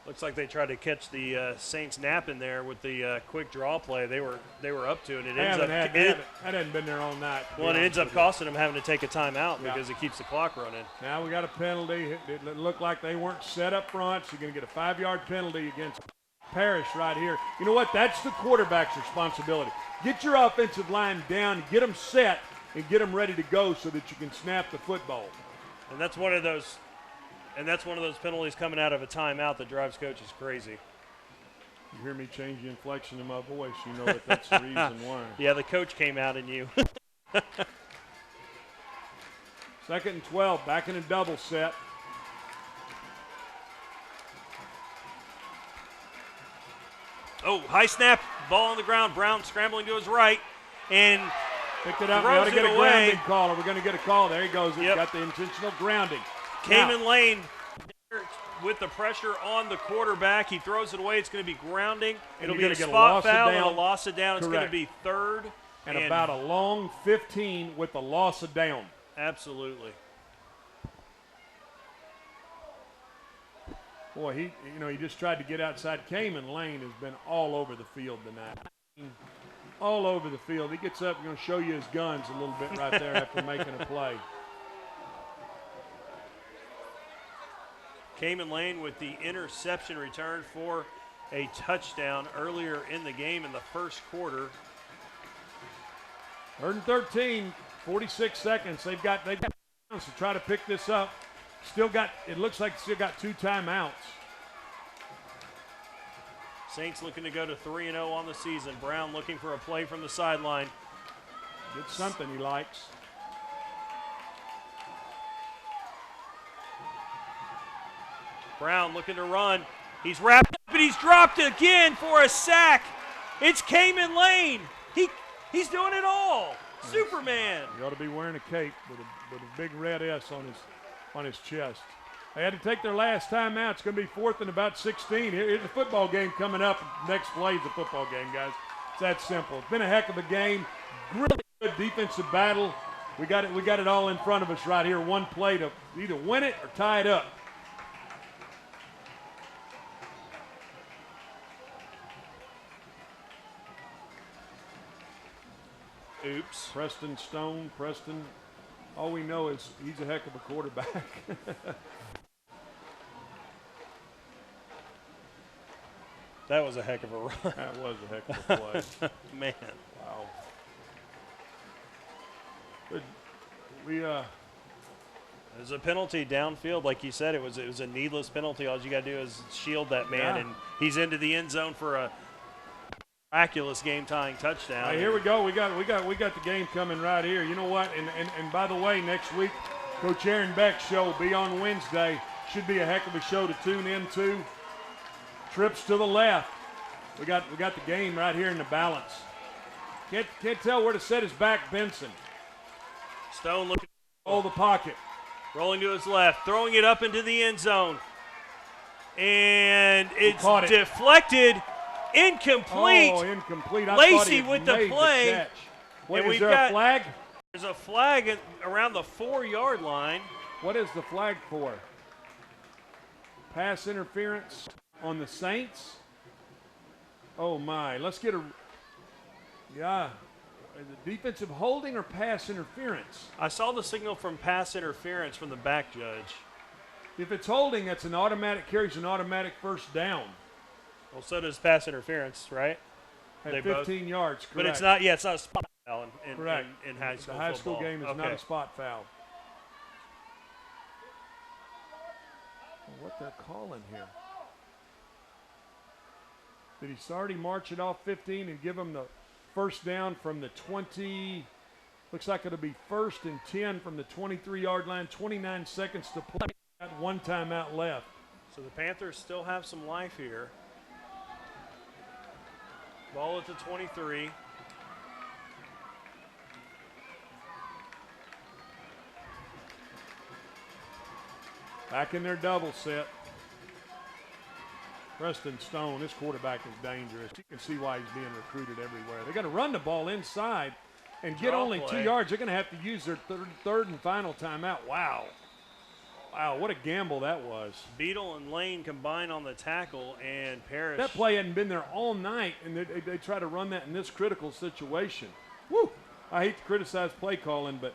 Looks like they tried to catch the Saints napping there with the quick draw play. They were up to it. That hadn't been there all night. Well, it ends up costing them having to take a timeout because it keeps the clock running. Now we got a penalty. It looked like they weren't set up front, so you're going to get a 5-yard penalty against Parish right here. You know what? That's the quarterback's responsibility. Get your offensive line down, get them set, and get them ready to go so that you can snap the football. And that's one of those penalties coming out of a timeout that drives coaches crazy. You hear me change the inflection of my voice, you know that's the reason why. Yeah, the coach came out in you. 2nd and 12, back in a double set. Oh, high snap, ball on the ground. Brown scrambling to his right, and picked it up. We ought to get a grounding call. Are we going to get a call? There he goes. He's got the intentional grounding. Cayman Lane with the pressure on the quarterback. He throws it away. It's going to be grounding. It'll be a spot foul and a loss of down. It's going to be third. And about a long 15 with a loss of down. Absolutely. Boy, he just tried to get outside. Cayman Lane has been all over the field tonight. All over the field. He gets up and going to show you his guns a little bit right there after making a play. Cayman Lane with the interception return for a touchdown earlier in the game in the first quarter. 3rd and 13, 46 seconds. They've got to try to pick this up. It looks like still got 2 timeouts. Saints looking to go to 3-0 on the season. Brown looking for a play from the sideline. Did something he likes. Brown looking to run. He's wrapped up and he's dropped again for a sack. It's Cayman Lane. He's doing it all. Yes. Superman. He ought to be wearing a cape with a big red S on his chest. They had to take their last time out. It's going to be 4th and about 16. Here's a football game coming up. Next play is a football game, guys. It's that simple. It's been a heck of a game. Really good defensive battle. We got it all in front of us right here. One play to either win it or tie it up. Oops. Preston Stone. All we know is he's a heck of a quarterback. That was a heck of a run. That was a heck of a play. Man. Wow. But there's a penalty downfield, like you said. It was a needless penalty. All you got to do is shield that man, and he's into the end zone for a miraculous game-tying touchdown. Hey, here we go. We got the game coming right here. You know what? And by the way, next week, Coach Aaron Beck's show will be on Wednesday. Should be a heck of a show to tune into. Trips to the left. We got the game right here in the balance. Can't tell where to set his back. Benson. Stone looking. The pocket. Rolling to his left, throwing it up into the end zone, and it's deflected. Incomplete. Oh, incomplete. Lacey with the play. What, is there a flag? There's a flag around the 4-yard line. What is the flag for? Pass interference on the Saints? Oh, my. Let's get a – yeah. Is it defensive holding or pass interference? I saw the signal from pass interference from the back judge. If it's holding, that's an automatic – carries an automatic first down. Well, so does pass interference, right? At 15 yards, correct. But it's not a spot foul in high school The high school game is not a spot foul. What they're calling here. Did he already march it off 15 and give them the first down from the 20? Looks like it'll be 1st and 10 from the 23-yard line. 29 seconds to play. Got 1 timeout left. So the Panthers still have some life here. Ball at the 23. Back in their double set. Preston Stone, this quarterback is dangerous. You can see why he's being recruited everywhere. They're going to run the ball inside and get only 2 yards. They're going to have to use their third and final timeout. Wow. Wow, what a gamble that was. Beadle and Lane combine on the tackle, and Parish. That play hadn't been there all night, and they try to run that in this critical situation. Woo! I hate to criticize play calling, but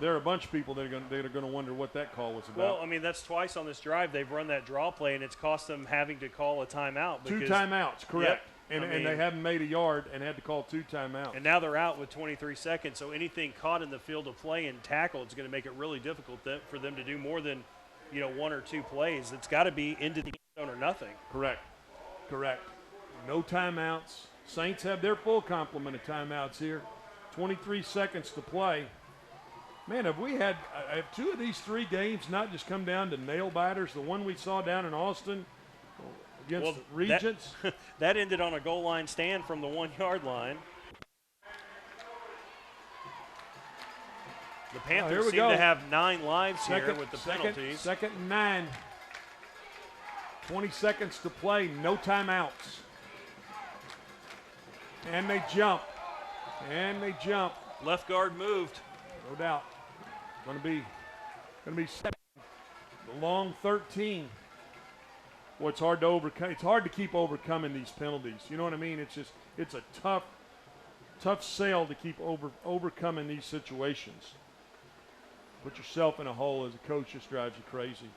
there are a bunch of people that are going to wonder what that call was about. Well, I mean, that's twice on this drive they've run that draw play, and it's cost them having to call a timeout. Two timeouts, correct. Yep, and they haven't made a yard and had to call 2 timeouts. And now they're out with 23 seconds, so anything caught in the field of play and tackle, it's going to make it really difficult for them to do more than, 1 or 2 plays. It's got to be into the end zone or nothing. Correct. No timeouts. Saints have their full complement of timeouts here. 23 seconds to play. Man, have 2 of these 3 games not just come down to nail biters? The one we saw down in Austin against the Regents. That ended on a goal line stand from the 1-yard line. The Panthers seem to have 9 lives here with the penalties. Second and 9. 20 seconds to play, no timeouts. And they jump. Left guard moved. No doubt. Going to be the long 13. Well, it's hard to overcome. It's hard to keep overcoming these penalties. You know what I mean? It's a tough sell to keep overcoming these situations. Put yourself in a hole as a coach, just drives you crazy.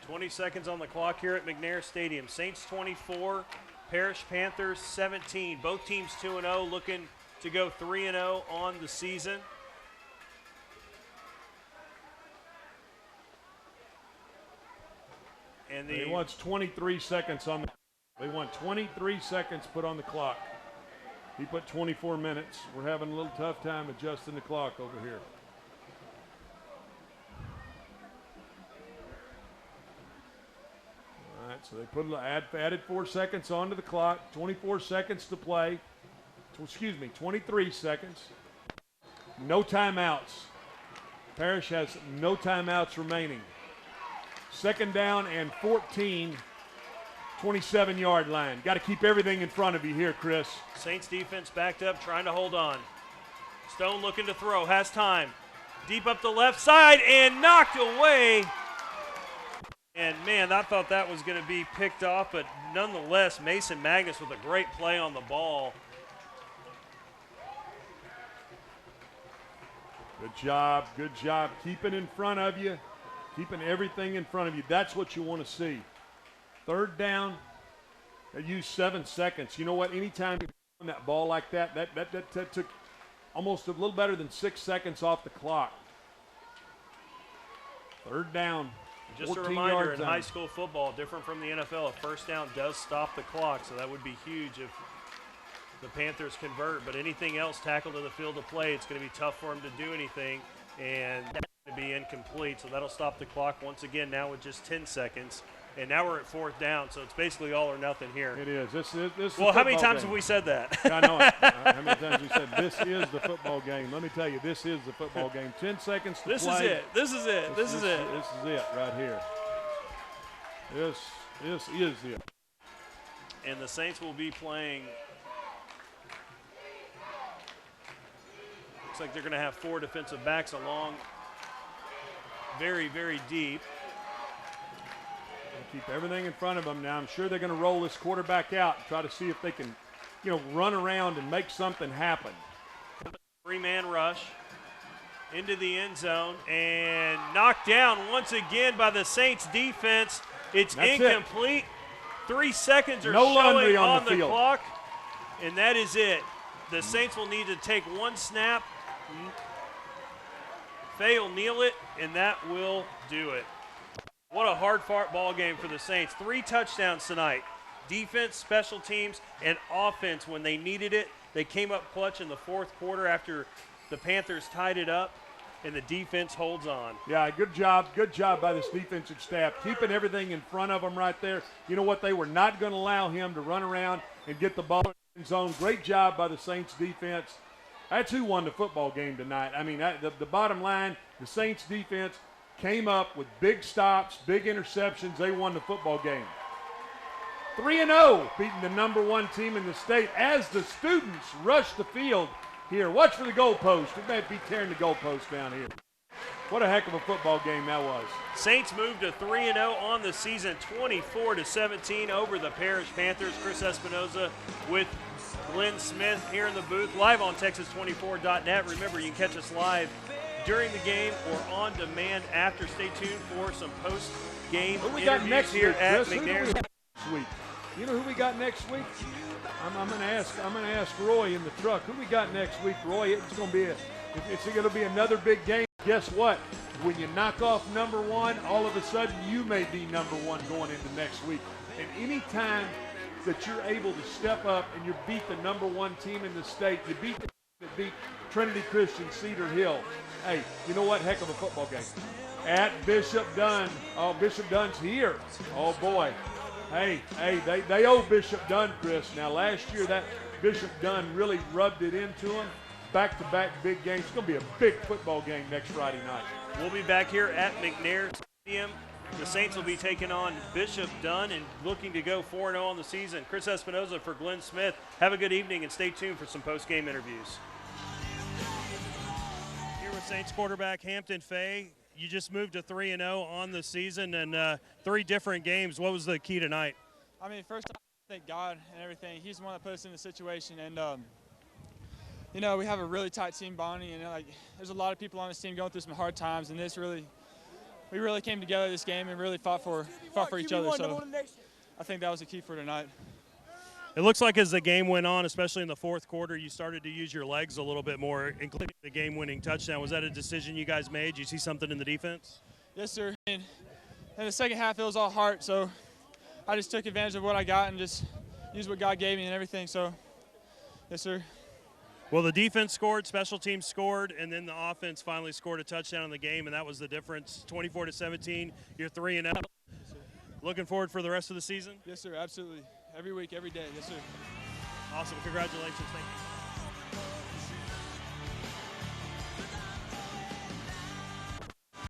"20 seconds on the clock here at McNair Stadium. Saints 24, Parish Panthers 17. Both teams 2-0, looking to go 3-0 on the season. And he wants 23 seconds on the. They want 23 seconds put on the clock. He put 24 minutes. We're having a little tough time adjusting the clock over here. All right, so they added 4 seconds onto the clock. 24 seconds to play. 23 seconds. No timeouts. Parish has no timeouts remaining. Second down and 14. 27-yard line. Got to keep everything in front of you here, Chris. Saints defense backed up, trying to hold on. Stone looking to throw, has time. Deep up the left side and knocked away. And, man, I thought that was going to be picked off, but nonetheless, Mason Magnus with a great play on the ball. Good job keeping in front of you, keeping everything in front of you. That's what you want to see. Third down, they used 7 seconds. You know what? Anytime you run that ball like that took almost a little better than 6 seconds off the clock. Third down. Just a reminder, in high school football, different from the NFL, a first down does stop the clock, so that would be huge if the Panthers convert. But anything else tackled in the field of play, it's going to be tough for them to do anything, and that's going to be incomplete. So that'll stop the clock once again now with just 10 seconds. And now we're at 4th down, so it's basically all or nothing here. It is. This well, how many times game. have we said that? I know it. How many times we said this is the football game? Let me tell you, this is the football game. 10 seconds to play. This is it. This is it right here. This is it. And the Saints will be playing. Looks like they're going to have 4 defensive backs along. Very, very deep. Keep everything in front of them. Now I'm sure they're going to roll this quarterback out and try to see if they can, run around and make something happen. 3-man rush into the end zone and knocked down once again by the Saints defense. It's incomplete. 3 seconds are showing on the clock, and that is it. The Saints will need to take 1 snap. Faye will kneel it, and that will do it. What a hard-fought ball game for the Saints. 3 touchdowns tonight. Defense, special teams, and offense when they needed it. They came up clutch in the 4th quarter after the Panthers tied it up, and the defense holds on. Yeah, good job. Good job by this defensive staff, keeping everything in front of them right there. You know what? They were not going to allow him to run around and get the ball in the zone. Great job by the Saints defense. That's who won the football game tonight. I mean, the bottom line, the Saints defense came up with big stops, big interceptions. They won the football game. 3-0, beating the #1 team in the state as the students rush the field here. Watch for the goalpost. It might be tearing the goalpost down here. What a heck of a football game that was. Saints moved to 3-0 on the season, 24-17 over the Parish Panthers. Chris Espinoza with Glenn Smith here in the booth, live on Texas24.net. Remember, you can catch us live during the game or on demand after. Stay tuned for some post-game interviews here at McNair. You know who we got next week? I'm gonna ask Roy in the truck. Who we got next week, Roy? It's gonna be another big game. Guess what? When you knock off #1, all of a sudden you may be #1 going into next week. And any time that you're able to step up and you beat the #1 team in the state, you beat Trinity Christian Cedar Hill. Hey, you know what? Heck of a football game. At Bishop Dunn. Oh, Bishop Dunn's here. Oh boy. Hey, they owe Bishop Dunn, Chris. Now last year that Bishop Dunn really rubbed it into them. Back-to-back big games. It's going to be a big football game next Friday night. We'll be back here at McNair Stadium. The Saints will be taking on Bishop Dunn and looking to go 4-0 on the season. Chris Espinoza for Glenn Smith. Have a good evening and stay tuned for some post-game interviews. Here with Saints quarterback Hampton Fay. You just moved to 3-0 on the season and 3 different games. What was the key tonight? I mean, first off, thank God and everything. He's the one that put us in the situation. And, you know, we have a really tight team bonding. And, there's a lot of people on this team going through some hard times. And we really came together this game and really fought for each other. So I think that was the key for tonight. It looks like as the game went on, especially in the fourth quarter, you started to use your legs a little bit more, including the game-winning touchdown. Was that a decision you guys made? Did you see something in the defense? Yes, sir. And in the second half, it was all heart. So I just took advantage of what I got and just used what God gave me and everything. So, yes, sir. Well, the defense scored, special teams scored, and then the offense finally scored a touchdown in the game, and that was the difference. 24-17, you're 3-0. Looking forward for the rest of the season? Yes, sir, absolutely. Every week, every day. Yes, sir. Awesome. Congratulations. Thank you.